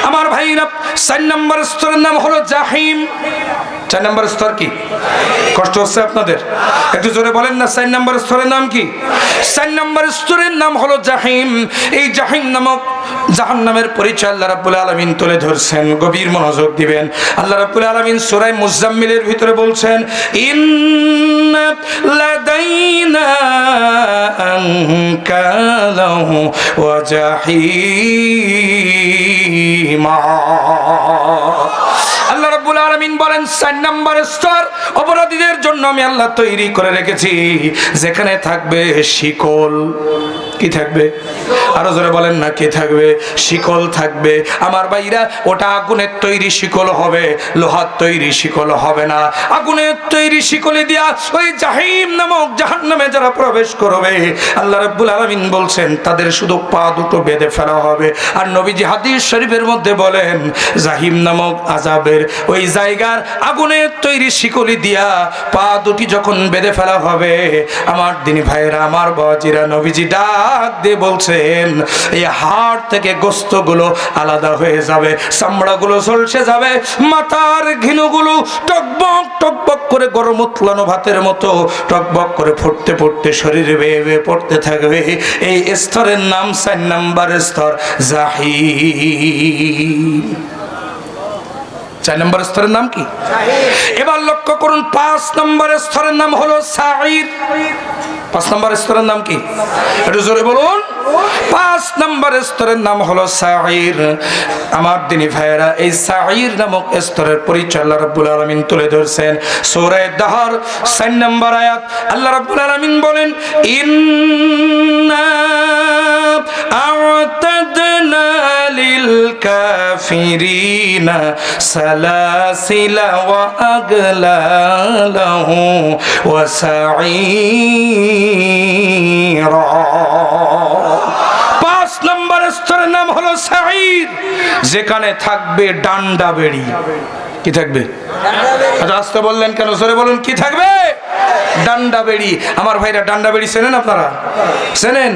আমার ভাইরা 4 নম্বর স্তরের নাম হলো জাহিম। 4 নম্বর স্তর কি? কষ্ট হচ্ছে আপনাদের? একটু জোরে বলেন না, 4 নম্বর স্তরের নাম কি? 4 নম্বর স্তরের নাম হলো জাহিম। এই জাহিম নামক জাহান্নামের পরিচয় আল্লাহ রাব্বুল আলামিন তুলে ধরছেন। গভীর মনোযোগ দিবেন। আল্লাহ রাব্বুল আলামিন সূরা মুজাম্মিলের ভিতরে বলছেন, ইন্না লাদাইনা আনকালাহু ওয়া জাহিমা। আল্লাহ রাব্বুল আলামিন বলেন 4 নম্বর স্তর অপরাধীদের জন্য আমি আল্লাহ তৈরি করে রেখেছি, যেখানে থাকবে শিকল। কি থাকবে? আরো জোরে বলেন না, কি থাকবে? শিকল থাকবে। আমার ভাইরা, ওটা আগুনের তৈরি শিকল হবে, লোহার তৈরি শিকল হবে না। আগুনের তৈরি শিকলে দিয়া ওই জাহিম নামক জাহান্নামে যারা প্রবেশ করবে, আল্লাহ রাব্বুল আলামিন বলছেন তাদের শুধু পা দুটো বেঁধে ফেলা হবে। আর নবীজি হাদিস শরীফের মধ্যে বলেন, জাহিম নামক আযাবের ওই জায়গার আগুনের তৈরি শিকলি দিয়া পা দুটি যখন বেঁধে ফেলা হবে, আমার দিনী ভাইরা, আমার বাবাজিরা, নবীজি ডাক দিয়ে বলছেন, এই হাড় থেকে গোস্তগুলো আলাদা হয়ে যাবে, চামড়াগুলো ঝলসে যাবে, মাথার ঘিনুগুলো টকবক টকবক করে গরম উতলানো ভাতের মতো টকবক করে ফুটতে ফুটতে শরীরে বেয়ে বেয়ে পড়তে থাকবে। এই স্তরের নাম 4 নম্বর স্তর, জাহিম। 4 নম্বর স্তরের নাম কি? এবার লক্ষ্য করুন, 5 নম্বর স্তরের নাম হলো সাঈর। 5 নম্বর স্তরের নাম কি? একটু জোরে বলুন। 5 নম্বর স্তরের নাম হলো সাঈর। আমার দিনী ভাইয়েরা, এই সাঈর নামক স্তরের পরিচয় আল্লাহ রাব্বুল আলামিন তুলে ধরছেন সূরা দাহর 4 নম্বর আয়াত। আল্লাহ রাব্বুল আলামিন বলেন, ইন্না আ'তাদনা লিল কাফিরিনা সালাসিলা ওয়া আগলালাহু ওয়া সাঈরা। 5 নম্বর স্তরের নাম হলো সাঈর, যেখানে থাকবে ডান্ডা বেড়ি। কি থাকবে? রাস্তা বললেন কেন? জোরে বলুন, কি থাকবে? ডান্ডা বেড়ি। আমার ভাইরা, ডান্ডা বেড়ি চেনেন আপনারা? চেনেন?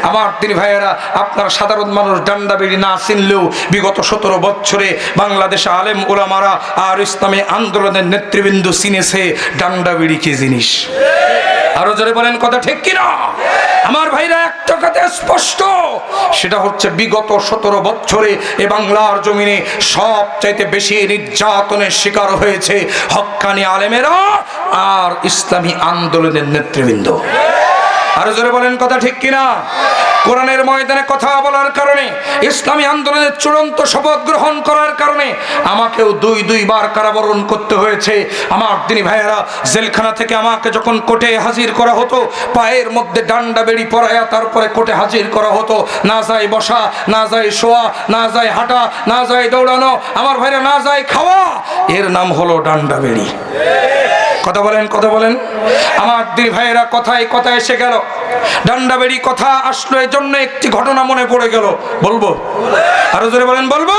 আমার তিনি ভাইয়েরা, আপনার সাধারণ মানুষ ডান্ডা বেড়ি না চিনলেও বিগত 17 বছরে বাংলাদেশে আলেম ওলামারা আর ইসলামী আন্দোলনের নেতৃবৃন্দ চিনেছে ডান্ডা বেড়ি কি জিনিস। আরো জোরে বলেন, কথা ঠিক কিনা? আমার ভাইরা, একটা কথা স্পষ্ট, সেটা হচ্ছে বিগত 17 বছরে এ বাংলার জমিনে সবচাইতে বেশি নির্যাতনের শিকার হয়েছে হক্কানি আলেমেরা আর ইসলামী আন্দোলনের নেতৃবৃন্দ। আরো জোরে বলেন, কথা ঠিক কিনা? কোরআনের ময়দানে কথা বলার কারণে, ইসলামী আন্দোলনের চূড়ান্ত শপথ গ্রহণ করার কারণে আমাকেও 2 বার কারাবরণ করতে হয়েছে। আমার দিনী ভাইয়েরা, জেলখানা থেকে আমাকে যখন কোর্টে হাজির করা হতো, পায়ের মধ্যে ডান্ডা বেড়ি পরায়া তারপরে কোর্টে হাজির করা হতো। না যায় বসা, না যায় শোয়া, না যায় হাঁটা, না যায় দৌড়ানো, আমার ভাইরা, না যায় খাওয়া। এর নাম হলো ডান্ডা বেড়ি। কথা বলেন, কথা বলেন। আমার দিনী ভাইয়েরা, কথায় কথায় এসে গেল ডান্ডা বেড়ি কথা আসলো, এই জন্য একটি ঘটনা মনে পড়ে গেল, বলবো? আরো জোরে বলেন, বলবো?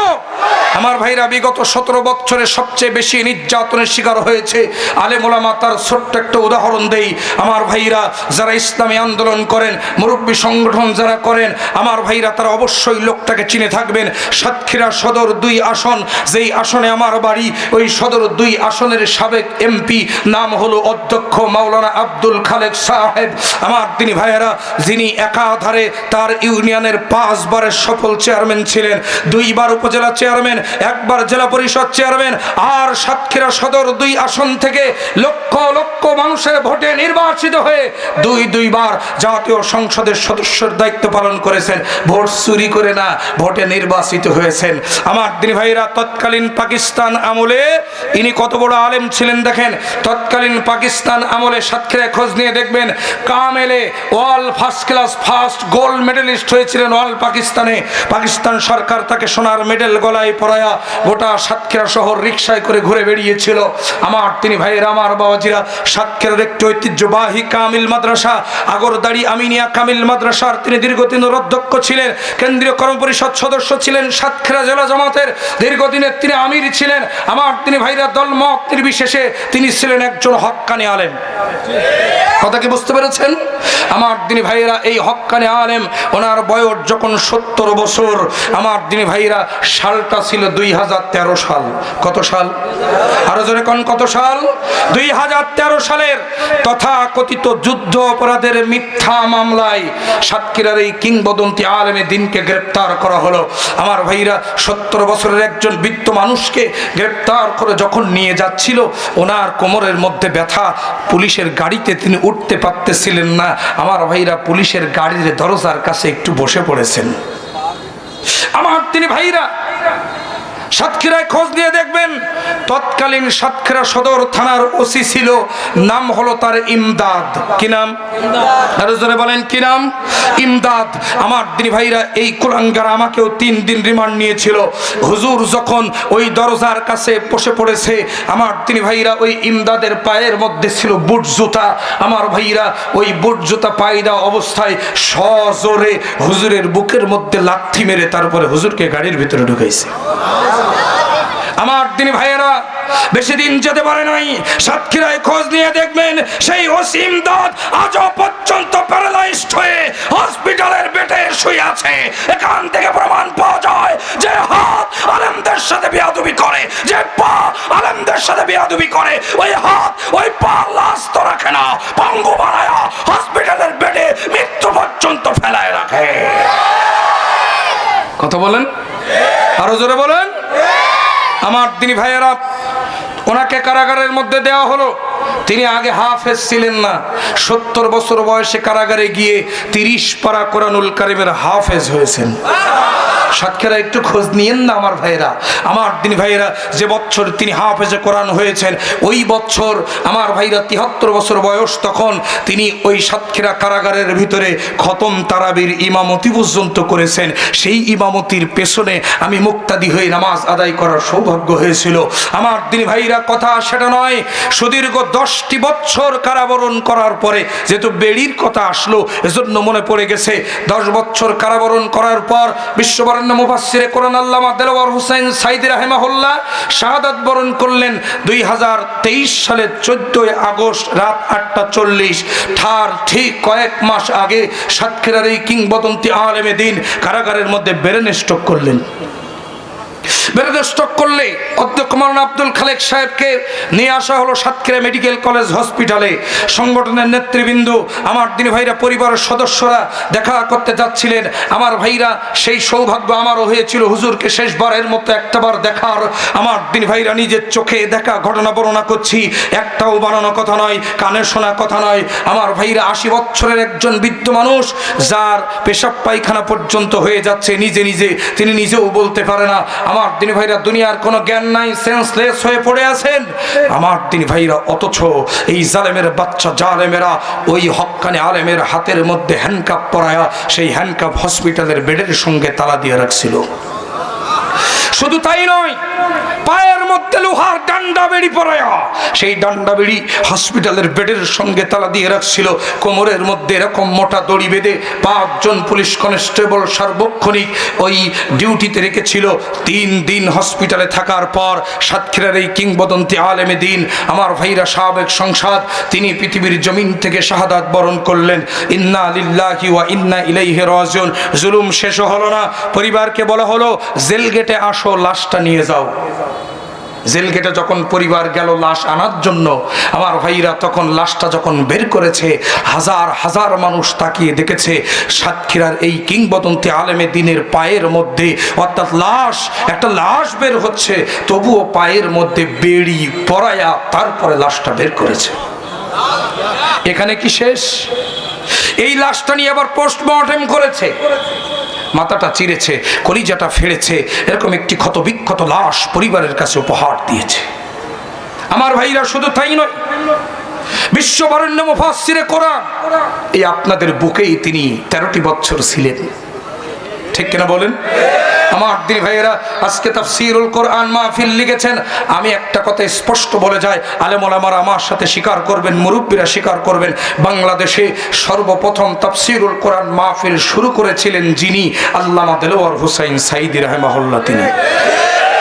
আমার ভাইরা, বিগত 17 বছরে সবচেয়ে বেশি নির্যাতনের শিকার হয়েছে আলেম ওলামা। তার ছোট্ট একটা উদাহরণ দেই। আমার ভাইরা, যারা ইসলামী আন্দোলন করেন, মুরব্বী সংগঠন যারা করেন, আমার ভাইরা, তারা অবশ্যই লোকটাকে চিনে থাকবেন। সাতক্ষীরা সদর 2 আসন, যেই আসনে আমার বাড়ি, ওই সদর 2 আসনের সাবেক এমপি নাম হলো অধ্যক্ষ মাওলানা আব্দুল খালেক সাহেব। আমার তিনি ভাইয়েরা, যিনি একাধারে তার ইউনিয়নের 5 বারের সফল চেয়ারম্যান ছিলেন, 2 বার উপজেলা চেয়ারম্যান, 1 বার জেলা পরিষদ চেয়ারম্যান, আর সাতক্ষীরা সদর 2 আসন থেকে লক্ষ লক্ষ মানুষের ভোটে নির্বাচিত হয়ে 2 বার জাতীয় সংসদের সদস্যের দায়িত্ব পালন করেছেন। ভোট চুরি করে না, ভোটে নির্বাচিত হয়েছেন। আমার দিনী ভাইরা, তৎকালীন পাকিস্তান আমলে ইনি কত বড় আলেম ছিলেন দেখেন। তৎকালীন পাকিস্তান আমলে সাতক্ষীরায় খোঁজ নিয়ে দেখবেন, কামেলে ওয়াল first class first gold medallist হয়েছিলেন ওয়াল পাকিস্তানে। পাকিস্তান সরকার তাকে সোনার মেডেল গলায় পরায়া গোটা সাতক্ষীরা শহর রিকশায় করে ঘুরে বেরিয়েছিল। আমার তিনি ভাইয়েরা, আমার বাবাজিরা, সাতক্ষীরার একটি ঐতিহ্যবাহী কামিল মাদ্রাসা আগরদাড়ি আমিনিয়া কামিল মাদ্রাসার তিনি দীর্ঘদিনের অধ্যক্ষ ছিলেন, কেন্দ্রীয় কর্মপরিষদ সদস্য ছিলেন, সাতক্ষীরা জেলা জামাতের দীর্ঘদিনের তিনি আমির ছিলেন। আমার তিনি ভাইরা, দলমত নির্বিশেষে তিনি ছিলেন একজন হক্কানি আলেম। কথা কি বুঝতে পেরেছেন? আমার দিনী ভাইয়েরা, এই হক্কানি আলেম, ওনার বয়স যখন 70 বছর, আমার দিনী ভাইয়েরা, সালটা ছিল 2013 সাল। কত সাল? আরো জোরে কোন কত সাল? 2013 সালের তথাকথিত যুদ্ধ অপরাধের মিথ্যা মামলায় সাতক্ষীরার এই কিংবদন্তি আলেমে দিনকে গ্রেপ্তার করা হলো। আমার ভাইরা, 70 বছরের একজন বৃদ্ধ মানুষকে গ্রেপ্তার করে যখন নিয়ে যাচ্ছিল, ওনার কোমরের মধ্যে ব্যথা, পুলিশের গাড়িতে তিনি উঠতে পারতেছিলেন না। আমার ভাইরা, পুলিশের গাড়ির দরজার কাছে একটু বসে পড়েছেন। আমার তিনি ভাইরা, সাতক্ষীরায় খোঁজ নিয়ে দেখবেন, তৎকালীন সাতক্ষীরা সদর থানার ওসি ছিল, নাম হলো তার ইমদাদ। কি নাম? আরো জোরে বলেন, কি নাম? ইমদাদ। আমার দিনী ভাইরা, এই কুলাঙ্গার আমাকেও 3 দিন রিমান্ড নিয়েছিল। হুজুর যখন ওই দরজার কাছে বসে পড়েছে, আমার দিনী ভাইরা, ওই ইমদাদের পায়ের মধ্যে ছিল বুট জুতা। আমার ভাইরা, ওই বুট জুতা পায়ে দেওয়া অবস্থায় সজোরে হুজুরের বুকের মধ্যে লাথি মেরে তারপরে হুজুরকে গাড়ির ভিতরে ঢুকাইছে। আমার দিনী ভাইয়েরা, বেশি দিন যেতে পারে নাই, সাতক্ষীরায় খোঁজ নিয়ে দেখবেন সেই ওসি ইমদাদ আজও পর্যন্ত প্যারালাইজড হয়ে হসপিটালের বেডে শুয়ে আছে। এখান থেকে প্রমাণ পাওয়া যায় যে হাত আলেমদের সাথে বেয়াদবি করে, যে পা আলেমদের সাথে বেয়াদবি করে, ওই হাত ওই পা লাশ তো রাখে না, পঙ্গু বানায়া হসপিটালের বেডে মৃত্যু পর্যন্ত ফেলায় রাখে। কথা বলেন, আরো জোরে বলেন। আমার দিনী ভাইয়েরা, ওনাকে কারাগারের মধ্যে দেওয়া হলো। তিনি আগে হাফেজ ছিলেন না, 70 বছর বয়সে কারাগারে গিয়ে 30 পারা কোরআনুল কারীমের হাফেজ হয়েছেন। সাতক্ষীরা একটু খোঁজ নিয়েন না আমার ভাইয়েরা। আমার দিনী ভাইয়েরা, যে বছর তিনি হাফেজে কোরআন হয়েছেন, ওই বছর আমার ভাইরা 73 বছর বয়স, তখন তিনি ওই সাতক্ষীরা কারাগারের ভিতরে খতম তারাবির ইমামতি পর্যন্ত করেছেন। সেই ইমামতির পেছনে আমি মুক্তাদি হয়ে নামাজ আদায় করার সৌভাগ্য হয়েছিল। আমার দিনী ভাইরা, কথা সেটা নয়, সুদীর্ঘ 10টি বছর কারাবরণ করার পরে, যেহেতু বেড়ির কথা আসলো এজন্য মনে পড়ে গেছে, 10 বছর কারাবরণ করার পর বিশ্ববরেণ্য মুফাসসিরে কোরআন আল্লামা দেলোয়ার হোসেন সাইদি রাহিমাহুল্লাহ শাহাদাত বরণ করলেন 2023 সালের 14 আগস্ট রাত 8:40। তার ঠিক কয়েক মাস আগে সাতক্ষীরার এই কিংবদন্তি আলেমে দ্বীন কারাগারের মধ্যে ব্রেন স্ট্রোক করলেন। ব্রেন স্ট্রোক করলে অধ্যক্ষ মাওলানা আব্দুল খালেক সাহেবকে নিয়ে আসা হলো সাতক্ষীরা মেডিকেল কলেজ হসপিটালে। সংগঠনের নেতৃবৃন্দ, আমার দিনী ভাইরা, পরিবারের সদস্যরা দেখা করতে যাচ্ছিলেন। আমার ভাইরা, সেই সৌভাগ্য আমারও হয়েছিল হুজুরকে শেষবারের মতো একটাবার দেখার। আমার দিনী ভাইরা, নিজের চোখে দেখা ঘটনা বর্ণনা করছি, একটাও বানানো কথা নয়, কানে শোনা কথা নয়। আমার ভাইরা, 80 বছরের একজন বৃদ্ধ মানুষ, যার পেশাব পায়খানা পর্যন্ত হয়ে যাচ্ছে নিজে নিজে, তিনি নিজেও বলতে পারে না। আমার দিনী ভাইরা, দুনিয়ার কোনো জ্ঞান নাই, সেন্সলেস হয়ে পড়ে আছেন। আমার দিনী ভাইরা, অথচ এই জালেমের বাচ্চা জালেমেরা ওই হক্কানি আলেমের হাতের মধ্যে হ্যান্ডকাপ পরায়া সেই হ্যান্ডকাপ হসপিটালের বেডের সঙ্গে তালা দিয়ে রাখছিল। শুধু তাই নয়, পায়ের মধ্যে লোহার ডান্ডা বেড়ি পরায়া সেই ডান্ডা বেড়ি হসপিটালের বেডের সঙ্গে তালা দিয়ে রাখছিল। কোমরের মধ্যে এরকম মোটা দড়ি বেঁধে 5 জন পুলিশ কনস্টেবল সার্বক্ষণিক ওই ডিউটিতে রেখেছিল। 3 দিন হসপিটালে থাকার পর সাতক্ষীরার এই কিংবদন্তি আলেমে দ্বীন, আমার ভাইরা, সাবেক সংসদ, তিনি পৃথিবীর জমিন থেকে শাহাদাত বরণ করলেন। ইন্না লিল্লাহি ওয়া ইন্না ইলাইহি রাজিউন। জুলুম শেষ হলো না, পরিবারকে বলা হলো জেল গেটে আসো, লাশটা নিয়ে যাও। জেল গেটে যখন পরিবার গেল লাশ আনার জন্য, আমার ভাইরা, তখন লাশটা যখন বের করেছে, হাজার হাজার মানুষ তাকিয়ে দেখেছে সাতক্ষীরার এই কিংবদন্তি আলেমে দ্বীনের পায়ের মধ্যে, অর্থাৎ লাশ, একটা লাশ বের হচ্ছে, তবুও পায়ের মধ্যে বেড়ি পরায়া তারপরে লাশটা বের করেছে। এখানে কি শেষ? এই লাশটা নিয়ে আবার পোস্টমর্টেম করেছে, মাথাটা চিরেছে, কলিজাটা ফেড়েছে, এরকম একটি ক্ষতবিক্ষত লাশ পরিবারের কাছে উপহার দিয়েছে। আমার ভাইরা, শুধু তাই নয়, বিশ্ববরেণ্য মুফাসসিরে কোরআন, এই আপনাদের বুকেই তিনি 13টি বছর ছিলেন। ঠিক কিনা বলেন? আমার দিনী ভাইয়েরা, আজকে তাফসীরুল কোরআন মাহফিল লিখেছেন। আমি একটা কথা স্পষ্ট বলে যাই, আলেম ওলামারা আমার সাথে স্বীকার করবেন, মুরব্বীরা স্বীকার করবেন, বাংলাদেশে সর্বপ্রথম তাফসীরুল কোরআন মাহফিল শুরু করেছিলেন যিনি, আল্লামা দেলোয়ার হোসেন সাইদি রাহিমাহুল্লাহ। তিনি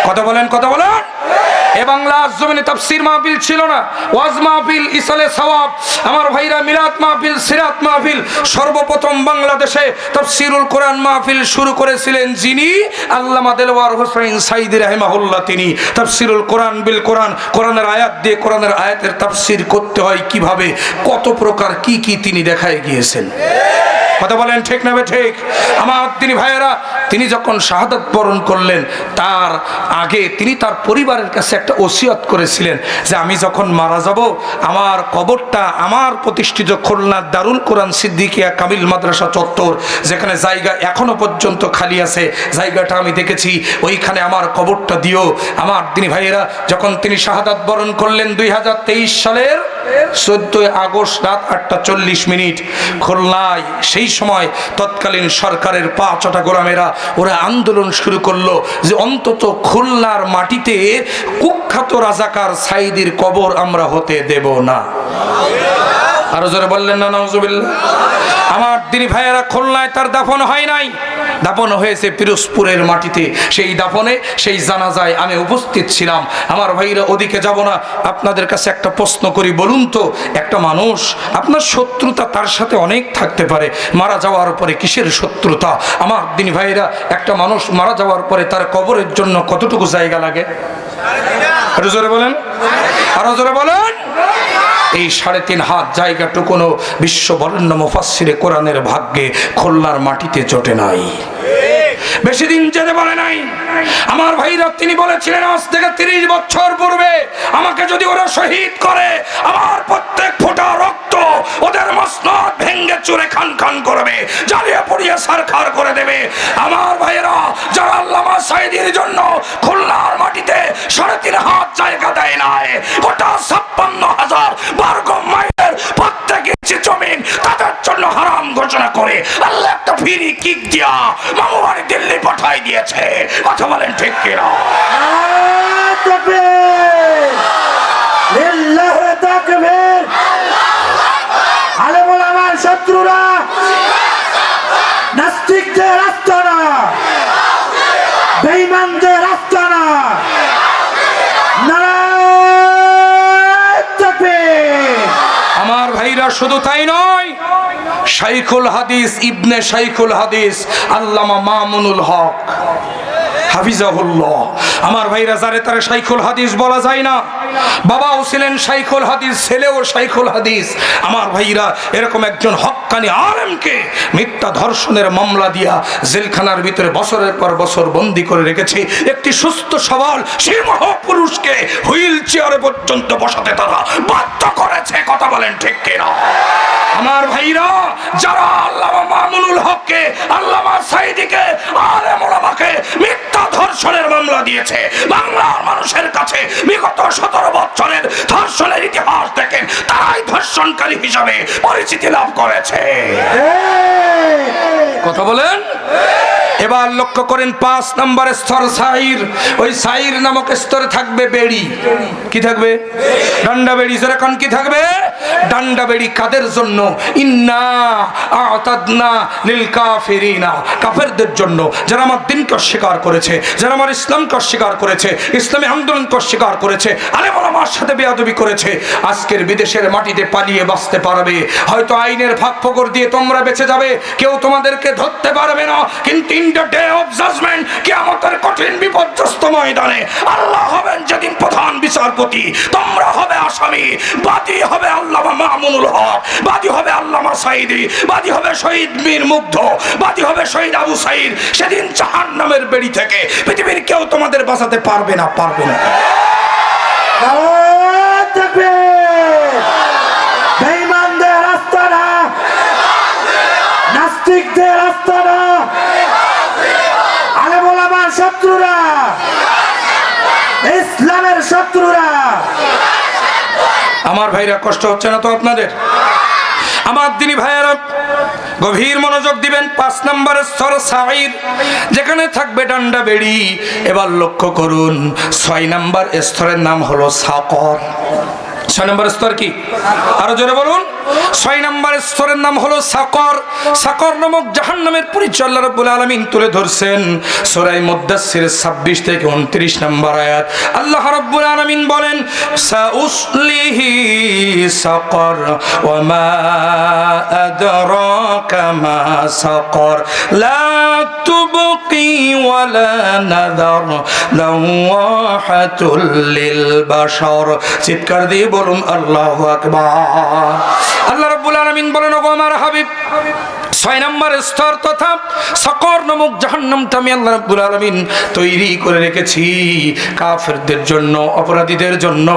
কথা বলেন, কথা বলেন। এ বাংলা জমিনে তাফসীর মাহফিল ছিল না, ওয়াজ মাহফিল, ইসালে সওয়াব, আমার ভাইরা মিলাদ মাহফিল, সিরাত মাহফিল। সর্বপ্রথম বাংলাদেশে তাফসীরুল কোরআন মাহফিল শুরু করেছিলেন যিনি, আল্লামা দেলওয়ার হোসেন সাইদি রাহিমাহুল্লাহ। তিনি তাফসীরুল কোরআন বিল কোরআন, কোরআনের আয়াত দিয়ে কোরআনের আয়াতের তাফসীর করতে হয় কিভাবে, কত প্রকার কি কি তিনি দেখায় গিয়েছেন। কথা বলেন ঠিক না ঠিক? আমার তিনি ভাইয়েরা, তিনি যখন শাহাদাত বরণ করলেন তার আগে তিনি তার পরিবারের কাছে একটা ওসিয়ত করেছিলেন যে আমি যখন মারা যাব আমার কবরটা আমার প্রতিষ্ঠিত খুলনার দারুল কোরআন সিদ্দিকিয়া কামিল মাদ্রাসা চত্বর, যেখানে জায়গা এখনো পর্যন্ত খালি আছে, জায়গাটা আমি দেখেছি, ওইখানে আমার কবরটা দিও। আমার তিনি ভাইয়েরা, যখন তিনি শাহাদাত বরণ করলেন 2023 সালের 14 আগস্ট রাত 8:40 খুলনায়, সেই সময় তৎকালীন সরকারের 5টা গোলামেরা ওরা আন্দোলন শুরু করলো যে অন্তত খুলনার মাটিতে কুখ্যাত রাজাকার সাইদির কবর আমরা হতে দেব না। আরো জোরে বললেন না নাউজুবিল্লাহ। আমার দিনী ভাইয়েরা, খুলনায় তার দাফন হয় নাই, দাফন হয়েছে পিরোজপুরের মাটিতে। সেই দাফনে, সেই জানাজায় আমি উপস্থিত ছিলাম। আমার ভাইরা, ওদিকে যাব না। আপনাদের কাছে একটা প্রশ্ন করি, বলুন তো, একটা মানুষ, আপনার শত্রুতা তার সাথে অনেক থাকতে পারে, মারা যাওয়ার পরে কিসের শত্রুতা? আমার দিনী ভাইরা, একটা মানুষ মারা যাওয়ার পরে তার কবরের জন্য কতটুকু জায়গা লাগে? আরো জোরে বলেন, আরো জোরে বলেন। এই 3.5 হাত জায়গাটুকুনো বিশ্ব বরেণ্য মুফাসসিরে কোরআনের ভাগ্যে খুলনার মাটিতে জোটে নাই, বেশি দিন যেতে পারে নাই। আমার ভাইরা, তিনি বলেছিলেন আজ থেকে 30 বছর পূর্বে আমাকে যদি ওরা শহীদ করে, আমার প্রত্যেক ফোঁটা রক্ত ওদের মসনদ ভেঙ্গে চুরে খান খান করবে, জ্বালিয়ে পুড়িয়ে সারখার করে দেবে। আমার ভাইরা, যারা আল্লামা সাইদির জন্য খুলনার মাটিতে 3.5 হাত জায়গা দেয় নাই, গোটা 56,000 বর্গ মাইলের প্রত্যেক ইঞ্চি জমিন তাদের জন্য হারাম ঘোষণা করে আল্লাহ একটা ফ্রি কিক দিয়া মামু বাড়ি দিল্লি পাঠাই দিয়েছে। কথা বলেন ঠিক কিনা? আলেমুল আমার শত্রুরা, নাস্তিকদের আস্তানা, বেঈমানদের আস্তানা, আমার ভাইরা, শুধু তাই নয়, শাইখুল হাদিস, ইবনে শাইখুল হাদিস আল্লামা মামুনুল হক হাফিজাহুল্লাহ। আমার ভাইরা, যারে তারে শাইখুল হাদিস বলা যায় না, বাবাও ছিলেন শাইখুল হাদিস, ছেলেও শাইখুল হাদিস। আমার ভাইরা, এরকম একজন হক্কানি আলেমকে মিথ্যা ধর্ষণের মামলা দিয়া জেলখানার ভিতরে বছরের পর বছর বন্দী করে রেখেছে। একটি সুস্থ সবল সেই মহাপুরুষকে হুইল চেয়ারে পর্যন্ত বসাতে তারা বাধ্য করেছে। কথা বলেন ঠিক কিনা? আমার ভাইরা, যারা আল্লামা মামুনুল হককে, আল্লামা সাইদিকে, আলেম ওলামাকে মিথ্যা ধর্ষণের মামলা দিয়েছে, বাংলার মানুষের কাছে বিগত 17 বছরের ধর্ষণের ইতিহাস দেখেন, তারাই ধর্ষণকারী হিসাবে পরিচিতি লাভ করেছে। কথা বলেন। এবার লক্ষ্য করেন, 5 নম্বর স্তর সাইর। ওই সাইর নামক স্তরে থাকবে বেড়ি। কি থাকবে? ডান্ডা বেড়ি। যেরকম কি থাকবে? ডান্ডা বেড়ি। কাদের জন্য? ইন্না আ'তাদনা লিল কাফিরিনা, কাফেরদের জন্য, যারা আমার দিনকে অস্বীকার করেছে, যারা আমার ইসলামকে অস্বীকার করেছে, ইসলামী আন্দোলনকে অস্বীকার করেছে, আলেম ওলামার সাথে বেয়াদবি করেছে, আজকের বিদেশের মাটিতে পালিয়ে বাঁচতে পারবে। হয়তো আইনের ফাঁক ফোকর দিয়ে তোমরা বেঁচে যাবে, কেউ তোমাদেরকে ধরতে পারবে না, কিন্তু in the day of judgement, কিয়ামতের কঠিন বিপর্যস্ত ময়দানে আল্লাহ হবেন যেদিন প্রধান বিচারপতি, তোমরা হবে আসামি। বাদী হবে আল্লামা মামুনুল হক, বাদী হবে আল্লামা সাইদি, বাদী হবে শহীদ মীর মুগ্ধ, বাদী হবে শহীদ আবু সাইদ। সেদিন জাহান্নামের বেড়ি থেকে পৃথিবীর কেউ তোমাদের বাঁচাতে পারবে না, পারবে না। বেঈমানদের আস্তানা, নাস্তিকদের আস্তানা, আলেম ওলামার শত্রুরা, ইসলামের শত্রুরা। আমার ভাইরা, কষ্ট হচ্ছে না তো আপনাদের? আমার দিনী ভাইয়েরা, গভীর মনোযোগ দিবেন। 5 নম্বর স্তর সাইর, যেখানে থাকবে ডান্ডা বেড়ি। এবার লক্ষ্য করুন, 6 নম্বর স্তরের নাম হলো সাকর। 6 নম্বর স্তর কি? আরো জোরে বলুন। 6 নম্বর স্তরের নাম হলো সাকর। সাকর নামক জাহান্নামের পরিচয় আল্লাহ রাব্বুল আলামিন তুলে ধরছেন সূরা মুদ্দাসসির 26 থেকে 29 নম্বর আয়াত। আল্লাহ রাব্বুল আলামিন বলেন, সাউসলিহি সাকর ওয়া মা আদরাকা মা সাকর লা তুবকি ওয়া লা নাযার লাওয়াহাতুল লিল বাশার। চিৎকার দিয়ে বলুন আল্লাহু আকবার। আল্লাহ রাব্বুল আলামিন বলেন, ওগো আমার হাবিব, 6 নম্বর স্তর তথা সাকর নামক জাহান্নামটা আমি আল্লাহ রাব্বুল আলামিন তৈরি করে রেখেছি কাফেরদের জন্য, অপরাধীদের জন্য,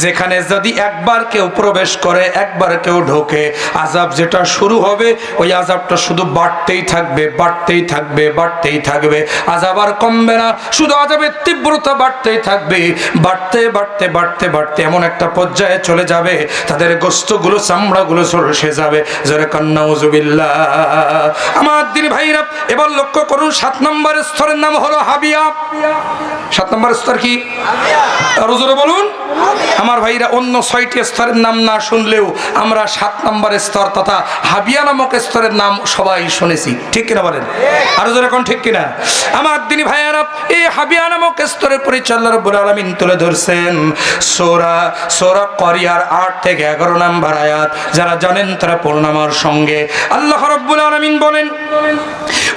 যেখানে যদি একবার কেউ প্রবেশ করে, একবার কেউ ঢোকে, আযাব যেটা শুরু হবে ওই আযাবটা শুধু বাড়তেই থাকবে, বাড়তেই থাকবে, বাড়তেই থাকবে। আযাব আর কমবে না, শুধু আযাবের তীব্রতা বাড়তেই থাকবে, বাড়তে বাড়তে বাড়তে বাড়তে এমন একটা পর্যায়ে চলে যাবে তাদের গোশতগুলো, চামড়াগুলো ঝলসে যাবে। যারা কান্নাউযুবিল্লাহ। আমার দিনী ভাইরা, এবার লক্ষ্য করুন 7 নম্বর স্তরের নাম হলো হাবিয়া। 7 নম্বর স্তর কি? আরো জোরে বলুন। আমার ভাইরা, অন্য 6টি স্তরের নাম না শুনলেও আমরা 7 নম্বর স্তর তথা হাবিয়া নামক স্তরের নাম সবাই শুনেছি, ঠিক কিনা বলেন? আরো জোরে কোন ঠিক কিনা? আমার দিনী ভাইরা, এই হাবিয়া নামক স্তরের পরিচয় আল্লাহ রাব্বুল আলামিন তুলে ধরছেন সূরা করিয়ার 8 থেকে 11 নম্বর আয়াত। যারা জানেন তারা পড়ুন আমার সঙ্গে। আল্লাহ রাব্বুল আলামিন বলেন,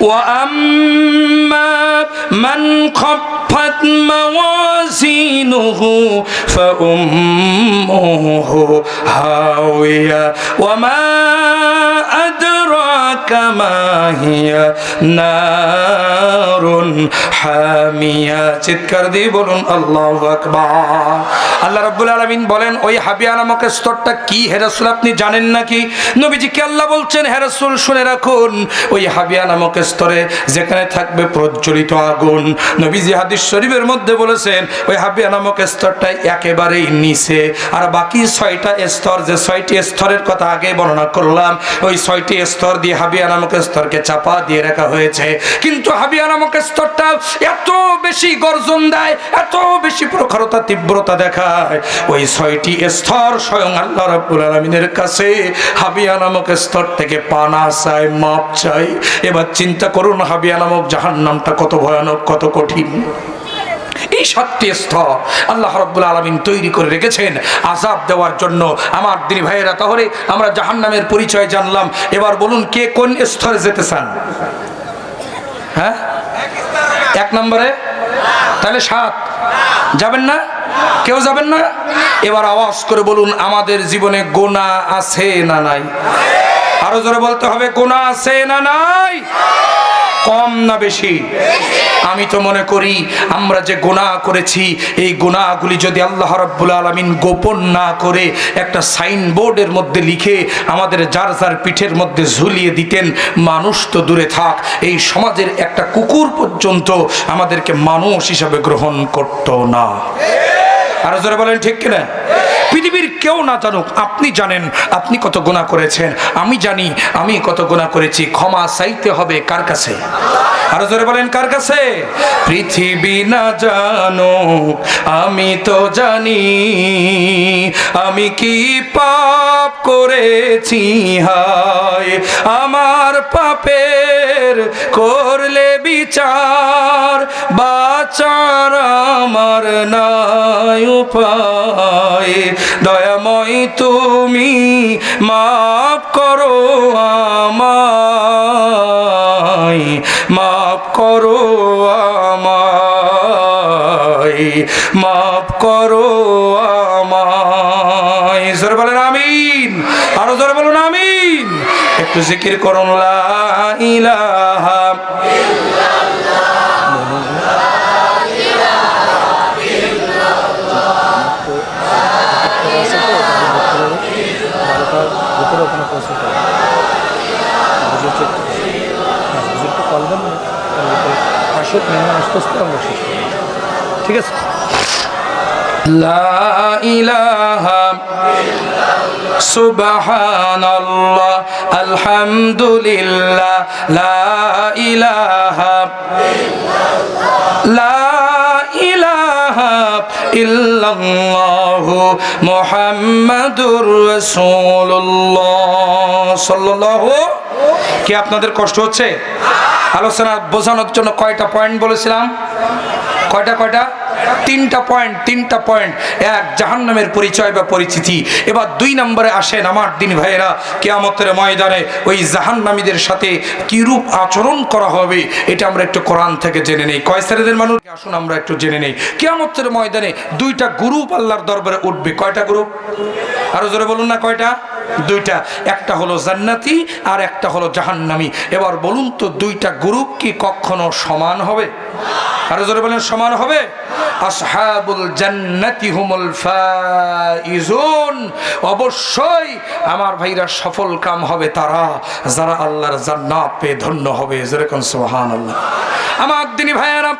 ওয়া আম্মা মান খাফফাত মাওয়াজিনুহু ফাউম্মুহু হাওিয়া ওয়া মা আদরাকা মা হিয়া নারুন হামিয়া। চিৎকার দিয়ে বলুন আল্লাহু আকবার। আল্লাহ রাব্বুল আলামিন বলেন, ওই হাবিয়া নামক স্তরটা কি হে রাসূল, আপনি জানেন নাকি? নবীজিকে আল্লাহ বলছেন, হে রাসূল শুনে রাখুন, ওই হাবিয়া নামক স্তরে যেখানে থাকবে প্রজ্বলিত আগুন। নবীজি হাদিস শরীফের মধ্যে বলেছেন, ওই হাবিয়া নামক স্তরটা একেবারেই নিচে, আর বাকি 6টা স্তর, যে 6টি স্তরের কথা আগে বর্ণনা করলাম, ওই 6টি স্তর দিয়ে হাবিয়া নামক স্তরকে চাপা দিয়ে রাখা হয়েছে। কিন্তু হাবিয়া নামক স্তরটা এত বেশি গর্জন দেয়, এত বেশি প্রখরতা, তীব্রতা দেখায়, ওই 6টি স্তর স্বয়ং আল্লাহ রাব্বুল আলামিনের কাছে হাবিয়া নামক স্তর থেকে পানা চাই, মাপ চাই। এবার চিন্তা করুন হাবিয়া নামক জাহান্নামটা কত ভয়ানক, কত কঠিন। এই 7টি স্তর আল্লাহ রাব্বুল আলামিন তৈরি করে রেখেছেন আযাব দেওয়ার জন্য। আমার দিনী ভাইয়েরা, তাহলে আমরা জাহান্নামের পরিচয় জানলাম। এবার বলুন, কে কোন স্তরে যেতে চান? হ্যাঁ, 1 নম্বরে? তাহলে 7 যাবেন না? কেউ যাবেন না? এবার আওয়াজ করে বলুন, আমাদের জীবনে গুনাহ আছে না নাই? আরো জোরে বলতে হবে, গুনাহ আছে না নাই? কম না বেশি? আমি তো মনে করি আমরা যে গুনাহ করেছি, এই গুনাহগুলি যদি আল্লাহ রাব্বুল আলামিন গোপন না করে একটা সাইনবোর্ডের মধ্যে লিখে আমাদের যার যার পিঠের মধ্যে ঝুলিয়ে দিতেন, মানুষ তো দূরে থাক, এই সমাজের একটা কুকুর পর্যন্ত আমাদেরকে মানুষ হিসাবে গ্রহণ করত না। আরো জোরে বলেন ঠিক কিনা? পৃথিবীর কেউ না জানুক, আপনি জানেন আপনি কত গুনাহ করেছেন, আমি জানি আমি কত গুনাহ করেছি। ক্ষমা চাইতে হবে কার কাছে? আরো জোরে বলেন, কার কাছে? পৃথিবী না জানুক, আমি তো জানি আমি কি পাপ করেছি, হায় আমার পাপের করলে বিচার, বাঁচার আমার নাই উপায়। দয়াময় তুমি মাফ করো আমায়, মাফ করো আমায়, মাফ করো আমায়। জোরে বলেন আমিন। আরো জোরে বলুন আমিন। একটু জিকির করুন, লা ইলাহা ঠিক আছে। লা ইলাহা সুবহানাল্লাহ আলহামদুলিল্লাহ লা ইলাহা লা ইলাহা ইল্লাল্লাহু মুহাম্মাদুর রাসূলুল্লাহ সাল্লাল্লাহু। কি আপনাদের কষ্ট হচ্ছে? আলোচনা বোঝানোর জন্য কয়টা পয়েন্ট বলেছিলাম? কয়টা? তিনটা পয়েন্ট। এক, জাহান্নামের পরিচয় বা পরিচিতি। এবার 2 নম্বরে আসেন আমার দিন ভাইয়েরা, কিয়ামতের ময়দানে ওই জাহান্নামীদের সাথে কিরূপ আচরণ করা হবে এটা আমরা একটু কোরআন থেকে জেনে নেই। কয় শ্রেণীর মানুষ আসুন আমরা একটু জেনে নেই। কিয়ামতের ময়দানে 2টা গ্রুপ আল্লাহর দরবারে উঠবে। কয়টা গ্রুপ? আরো জোরে বলুন না কয়টা? 2টা। একটা হলো জান্নাতি আর একটা হলো জাহান্নামী। এবার বলুন তো 2টা গ্রুপ কি কখনো সমান হবে? আরো জোরে বলেন সমান হবে? আসহাবুল জান্নাতি হুমুল ফাইজুন, অবশ্যই আমার ভাইরা সফল কাম হবে তারা যারা আল্লাহর জান্নাত পেয়ে ধন্য হবে। জোরে কোন সুবহানাল্লাহ। আমার দিনী ভাইয়েরা,